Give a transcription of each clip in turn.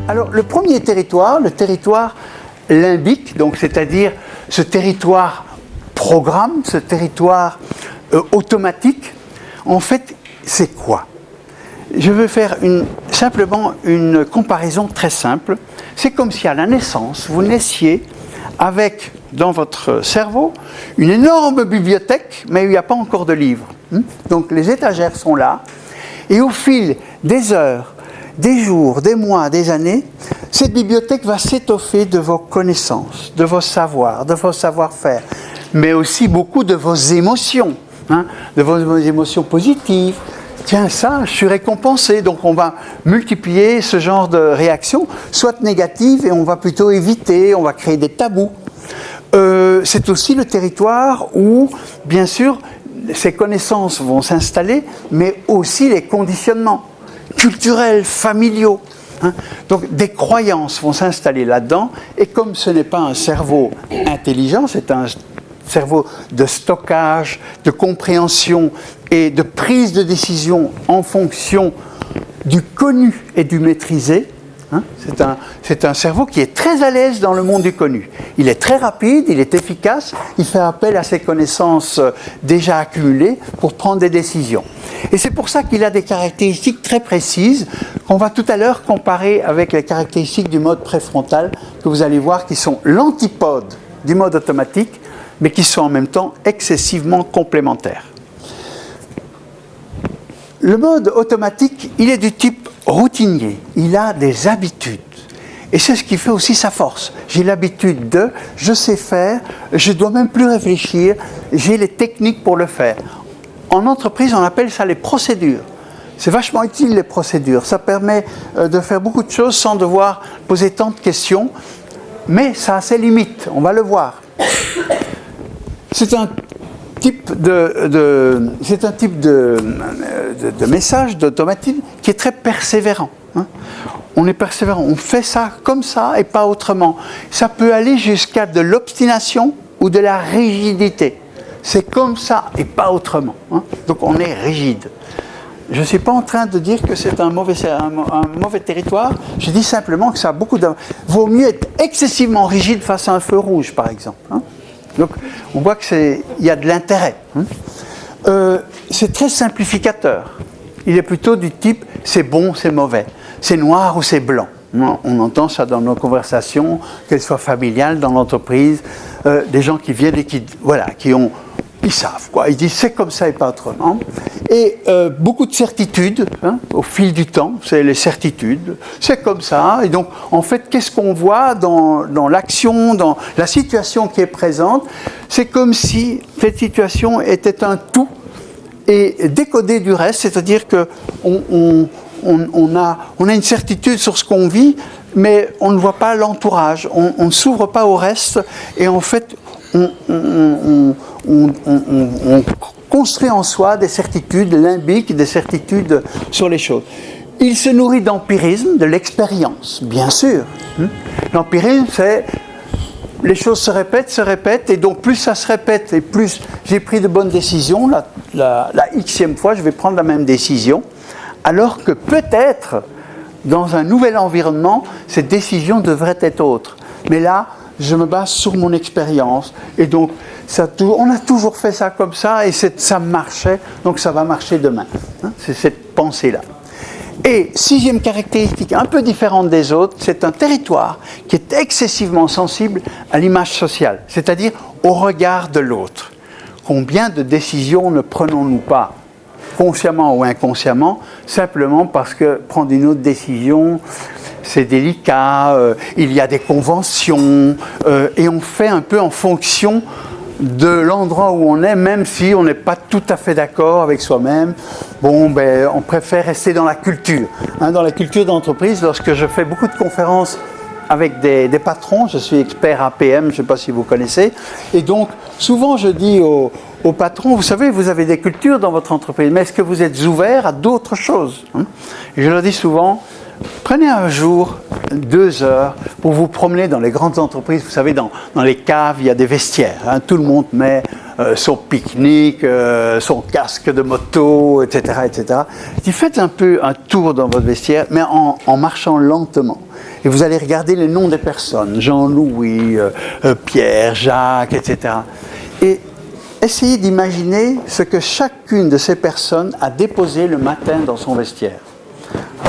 Alors, le premier territoire, le territoire limbique, donc c'est-à-dire ce territoire programme, ce territoire automatique, en fait, c'est quoi? Je veux faire simplement une comparaison très simple. C'est comme si à la naissance, vous naissiez avec, dans votre cerveau, une énorme bibliothèque, mais il n'y a pas encore de livres. Donc les étagères sont là, et au fil des heures, des jours, des mois, des années, cette bibliothèque va s'étoffer de vos connaissances, de vos savoirs, de vos savoir-faire, mais aussi beaucoup de vos émotions, de vos émotions positives. Tiens, ça, je suis récompensé, donc on va multiplier ce genre de réactions, soit négatives, et on va plutôt éviter, on va créer des tabous. C'est aussi le territoire où, bien sûr, ces connaissances vont s'installer, mais aussi les conditionnements culturels, familiaux. Donc des croyances vont s'installer là-dedans, et comme ce n'est pas un cerveau intelligent, c'est un cerveau de stockage, de compréhension et de prise de décision en fonction du connu et du maîtrisé. C'est un cerveau qui est très à l'aise dans le monde du connu. Il est très rapide, il est efficace, il fait appel à ses connaissances déjà accumulées pour prendre des décisions. Et c'est pour ça qu'il a des caractéristiques très précises qu'on va tout à l'heure comparer avec les caractéristiques du mode préfrontal que vous allez voir qui sont l'antipode du mode automatique, mais qui sont en même temps excessivement complémentaires. Le mode automatique, il est du type routinier, il a des habitudes. Et c'est ce qui fait aussi sa force. J'ai l'habitude de, je sais faire, je ne dois même plus réfléchir, j'ai les techniques pour le faire. En entreprise, on appelle ça les procédures. C'est vachement utile les procédures, ça permet de faire beaucoup de choses sans devoir poser tant de questions, mais ça a ses limites, on va le voir. C'est un type de message, d'automatisme qui est très persévérant. On est persévérant, on fait ça comme ça et pas autrement. Ça peut aller jusqu'à de l'obstination ou de la rigidité. C'est comme ça et pas autrement. Donc on est rigide. Je ne suis pas en train de dire que c'est un mauvais territoire, je dis simplement que ça a beaucoup de... Vaut mieux être excessivement rigide face à un feu rouge, par exemple. Donc, on voit qu'il y a de l'intérêt. C'est très simplificateur. Il est plutôt du type c'est bon, c'est mauvais, c'est noir ou c'est blanc. On entend ça dans nos conversations, qu'elles soient familiales, dans l'entreprise, des gens qui viennent et ils savent, quoi. Ils disent c'est comme ça et pas autrement. Et beaucoup de certitudes, au fil du temps, c'est les certitudes, c'est comme ça. Et donc, en fait, qu'est-ce qu'on voit dans l'action, dans la situation qui est présente? C'est comme si cette situation était un tout et décodé du reste, c'est-à-dire qu'on a une certitude sur ce qu'on vit, mais on ne voit pas l'entourage, on ne s'ouvre pas au reste, et en fait, on construit en soi des certitudes limbiques, des certitudes sur les choses. Il se nourrit d'empirisme, de l'expérience, bien sûr. L'empirisme, c'est les choses se répètent, et donc plus ça se répète, et plus j'ai pris de bonnes décisions, la xème fois, je vais prendre la même décision, alors que peut-être, dans un nouvel environnement, cette décision devrait être autre. Mais là, je me base sur mon expérience, et donc on a toujours fait ça comme ça, et ça marchait, donc ça va marcher demain. C'est cette pensée-là. Et sixième caractéristique un peu différente des autres, c'est un territoire qui est excessivement sensible à l'image sociale, c'est-à-dire au regard de l'autre. Combien de décisions ne prenons-nous pas, consciemment ou inconsciemment, simplement parce que prendre une autre décision, c'est délicat, il y a des conventions, et on fait un peu en fonction de l'endroit où on est, même si on n'est pas tout à fait d'accord avec soi-même. On préfère rester dans la culture. Dans la culture d'entreprise, lorsque je fais beaucoup de conférences avec des patrons, je suis expert APM, je ne sais pas si vous connaissez, et donc souvent je dis aux patrons, vous savez, vous avez des cultures dans votre entreprise, mais est-ce que vous êtes ouverts à d'autres choses? Et je leur dis souvent, prenez un jour, 2 heures, pour vous promener dans les grandes entreprises. Vous savez, dans les caves, il y a des vestiaires. Tout le monde met son pique-nique, son casque de moto, etc., etc. Je dis, faites un peu un tour dans votre vestiaire, mais en marchant lentement. Et vous allez regarder les noms des personnes, Jean-Louis, Pierre, Jacques, etc. Et essayez d'imaginer ce que chacune de ces personnes a déposé le matin dans son vestiaire.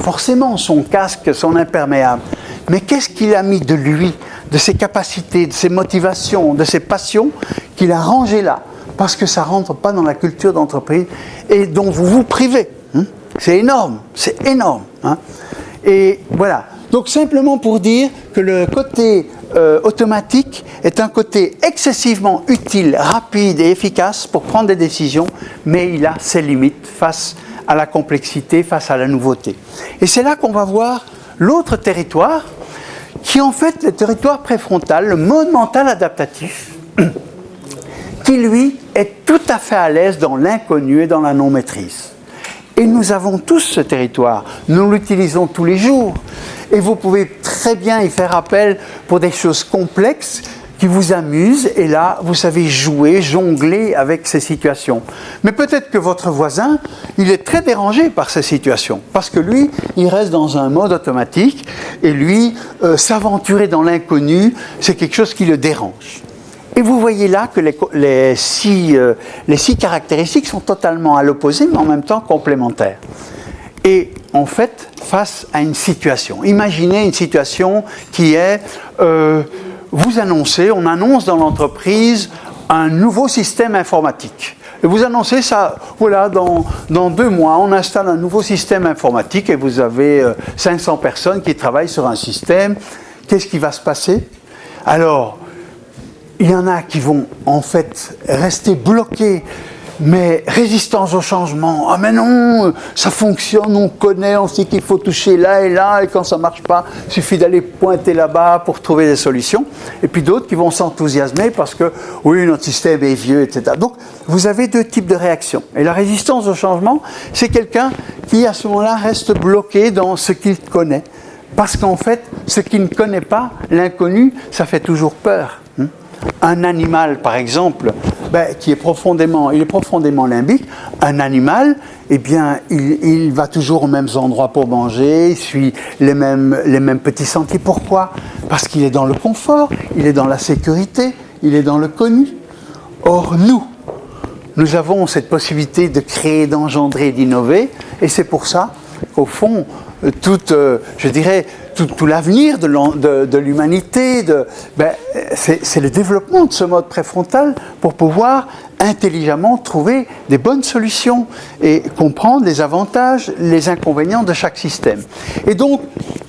Forcément, son casque, son imperméable. Mais qu'est-ce qu'il a mis de lui, de ses capacités, de ses motivations, de ses passions, qu'il a rangé là, parce que ça ne rentre pas dans la culture d'entreprise et dont vous vous privez. C'est énorme, c'est énorme. Et voilà. Donc simplement pour dire que le côté automatique est un côté excessivement utile, rapide et efficace pour prendre des décisions, mais il a ses limites face à la complexité, face à la nouveauté. Et c'est là qu'on va voir l'autre territoire, qui est en fait le territoire préfrontal, le mode mental adaptatif, qui lui est tout à fait à l'aise dans l'inconnu et dans la non-maîtrise. Et nous avons tous ce territoire, nous l'utilisons tous les jours. Et vous pouvez très bien y faire appel pour des choses complexes qui vous amusent. Et là, vous savez jouer, jongler avec ces situations. Mais peut-être que votre voisin, il est très dérangé par ces situations. Parce que lui, il reste dans un mode automatique. Et lui, s'aventurer dans l'inconnu, c'est quelque chose qui le dérange. Et vous voyez là que les six caractéristiques sont totalement à l'opposé, mais en même temps complémentaires. Et en fait, face à une situation, imaginez une situation qui est, on annonce dans l'entreprise un nouveau système informatique. Et vous annoncez ça, voilà, dans 2 mois, on installe un nouveau système informatique et vous avez 500 personnes qui travaillent sur un système. Qu'est-ce qui va se passer? Alors, il y en a qui vont en fait rester bloqués, mais résistance au changement. Ah mais non, ça fonctionne, on connaît, on sait qu'il faut toucher là, et quand ça ne marche pas, il suffit d'aller pointer là-bas pour trouver des solutions. Et puis d'autres qui vont s'enthousiasmer parce que, oui, notre système est vieux, etc. Donc, vous avez 2 types de réactions. Et la résistance au changement, c'est quelqu'un qui, à ce moment-là, reste bloqué dans ce qu'il connaît. Parce qu'en fait, ce qu'il ne connaît pas, l'inconnu, ça fait toujours peur. Un animal, par exemple, qui est profondément limbique, un animal, eh bien, il va toujours aux mêmes endroits pour manger, il suit les mêmes petits sentiers. Pourquoi? Parce qu'il est dans le confort, il est dans la sécurité, il est dans le connu. Or, nous avons cette possibilité de créer, d'engendrer, d'innover, et c'est pour ça qu'au fond, tout l'avenir de l'humanité, c'est le développement de ce mode préfrontal pour pouvoir intelligemment trouver des bonnes solutions et comprendre les avantages, les inconvénients de chaque système. Et donc,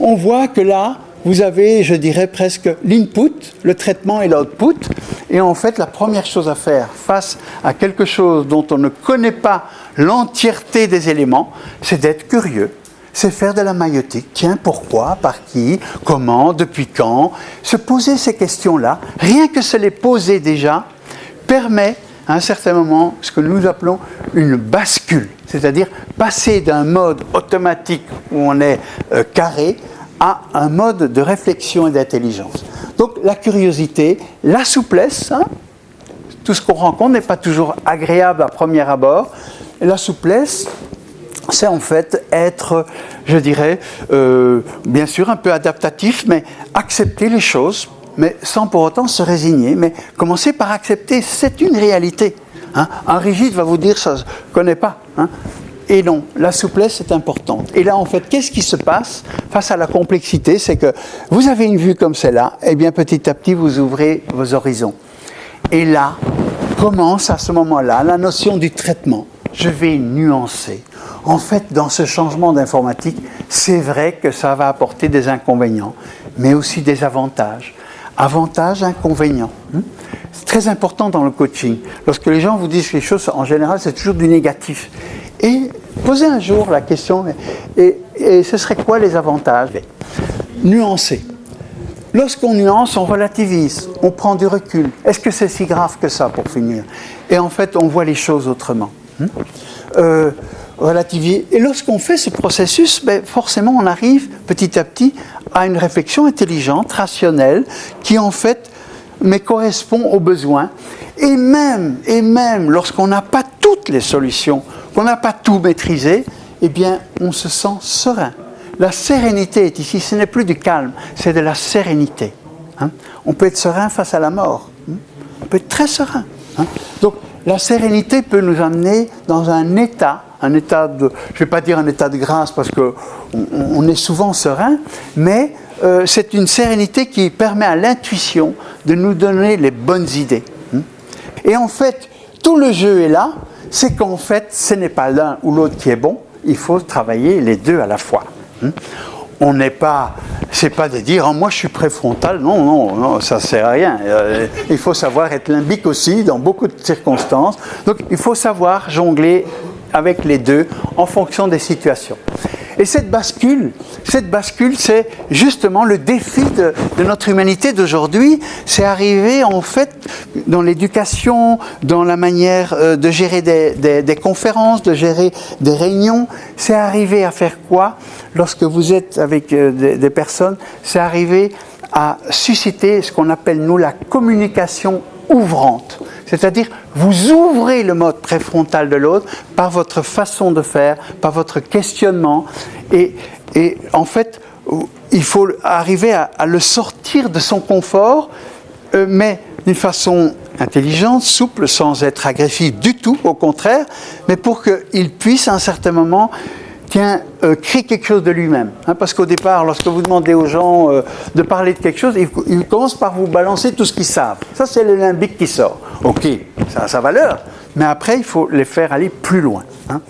on voit que là, vous avez, je dirais, presque l'input, le traitement et l'output. Et en fait, la première chose à faire face à quelque chose dont on ne connaît pas l'entièreté des éléments, c'est d'être curieux. C'est faire de la maïeutique. Tiens, pourquoi, par qui, comment, depuis quand? Se poser ces questions-là, rien que se les poser déjà, permet à un certain moment ce que nous appelons une bascule. C'est-à-dire passer d'un mode automatique où on est carré à un mode de réflexion et d'intelligence. Donc la curiosité, la souplesse, tout ce qu'on rencontre n'est pas toujours agréable à premier abord. Et la souplesse, c'est en fait être, je dirais, bien sûr un peu adaptatif, mais accepter les choses, mais sans pour autant se résigner. Mais commencer par accepter, c'est une réalité. Un rigide va vous dire, ça ne se connaît pas. Et non, la souplesse est importante. Et là, en fait, qu'est-ce qui se passe face à la complexité? C'est que vous avez une vue comme celle-là, et bien petit à petit, vous ouvrez vos horizons. Et là, commence à ce moment-là la notion du traitement. Je vais nuancer. En fait, dans ce changement d'informatique, c'est vrai que ça va apporter des inconvénients, mais aussi des avantages. Avantages, inconvénients. C'est très important dans le coaching. Lorsque les gens vous disent les choses, en général, c'est toujours du négatif. Et posez un jour la question, et ce serait quoi les avantages? Nuancer. Lorsqu'on nuance, on relativise, on prend du recul. Est-ce que c'est si grave que ça, pour finir? Et en fait, on voit les choses autrement. Relativiser. Et lorsqu'on fait ce processus, forcément, on arrive petit à petit à une réflexion intelligente, rationnelle, qui en fait correspond aux besoins. Et même lorsqu'on n'a pas toutes les solutions, qu'on n'a pas tout maîtrisé, eh bien, on se sent serein. La sérénité est ici, ce n'est plus du calme, c'est de la sérénité. Hein. On peut être serein face à la mort. Hein. On peut être très serein. Hein. Donc, la sérénité peut nous amener dans un état de, je ne vais pas dire un état de grâce parce qu'on est souvent serein, mais c'est une sérénité qui permet à l'intuition de nous donner les bonnes idées. Et en fait, tout le jeu est là, c'est qu'en fait, ce n'est pas l'un ou l'autre qui est bon, il faut travailler les deux à la fois. On n'est pas, c'est pas de dire oh, moi je suis préfrontal, non, ça sert à rien. Il faut savoir être limbique aussi dans beaucoup de circonstances. Donc il faut savoir jongler avec les deux en fonction des situations. Et cette bascule, c'est justement le défi de notre humanité d'aujourd'hui. C'est arriver en fait dans l'éducation, dans la manière de gérer des conférences, de gérer des réunions. C'est arriver à faire quoi lorsque vous êtes avec des personnes? C'est arriver à susciter ce qu'on appelle nous la communication ouvrante. C'est-à-dire, vous ouvrez le mode préfrontal de l'autre par votre façon de faire, par votre questionnement. Et en fait, il faut arriver à le sortir de son confort, mais d'une façon intelligente, souple, sans être agressif du tout, au contraire, mais pour qu'il puisse à un certain moment créer quelque chose de lui-même. Hein, parce qu'au départ, lorsque vous demandez aux gens de parler de quelque chose, ils commencent par vous balancer tout ce qu'ils savent. Ça, c'est le limbique qui sort. Ok, ça a sa valeur. Mais après, il faut les faire aller plus loin. Hein.